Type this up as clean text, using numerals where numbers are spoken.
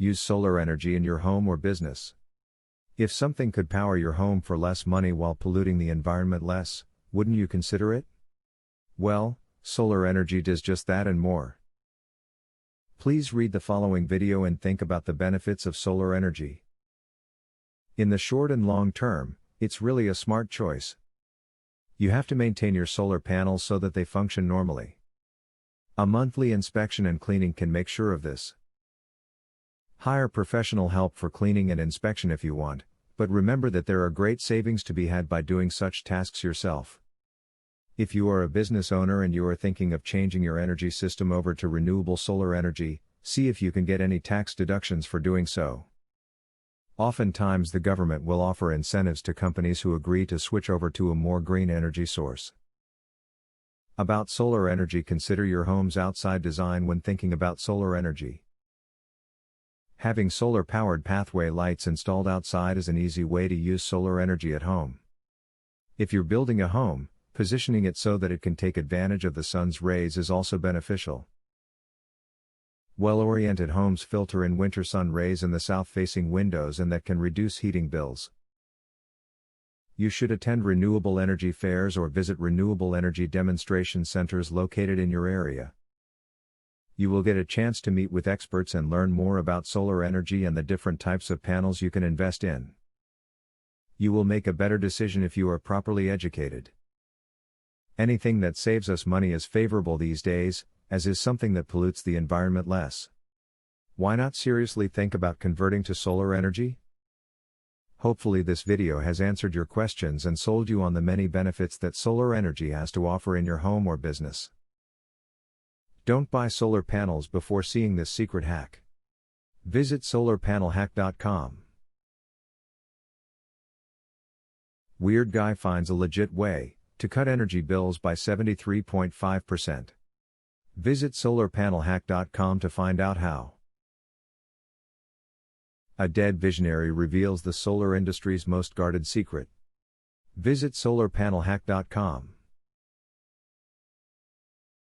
Use solar energy in your home or business. If something could power your home for less money while polluting the environment less, wouldn't you consider it? Well, solar energy does just that and more. Please read the following video and think about the benefits of solar energy. In the short and long term, it's really a smart choice. You have to maintain your solar panels so that they function normally. A monthly inspection and cleaning can make sure of this. Hire professional help for cleaning and inspection if you want, but remember that there are great savings to be had by doing such tasks yourself. If you are a business owner and you are thinking of changing your energy system over to renewable solar energy, see if you can get any tax deductions for doing so. Oftentimes the government will offer incentives to companies who agree to switch over to a more green energy source. About solar energy: consider your home's outside design when thinking about solar energy. Having solar-powered pathway lights installed outside is an easy way to use solar energy at home. If you're building a home, positioning it so that it can take advantage of the sun's rays is also beneficial. Well-oriented homes filter in winter sun rays in the south-facing windows, and that can reduce heating bills. You should attend renewable energy fairs or visit renewable energy demonstration centers located in your area. You will get a chance to meet with experts and learn more about solar energy and the different types of panels you can invest in. You will make a better decision if you are properly educated. Anything that saves us money is favorable these days, as is something that pollutes the environment less. Why not seriously think about converting to solar energy? Hopefully this video has answered your questions and sold you on the many benefits that solar energy has to offer in your home or business. Don't buy solar panels before seeing this secret hack. Visit solarpanelhack.com. Weird guy finds a legit way to cut energy bills by 73.5%. Visit solarpanelhack.com to find out how. A dead visionary reveals the solar industry's most guarded secret. Visit solarpanelhack.com.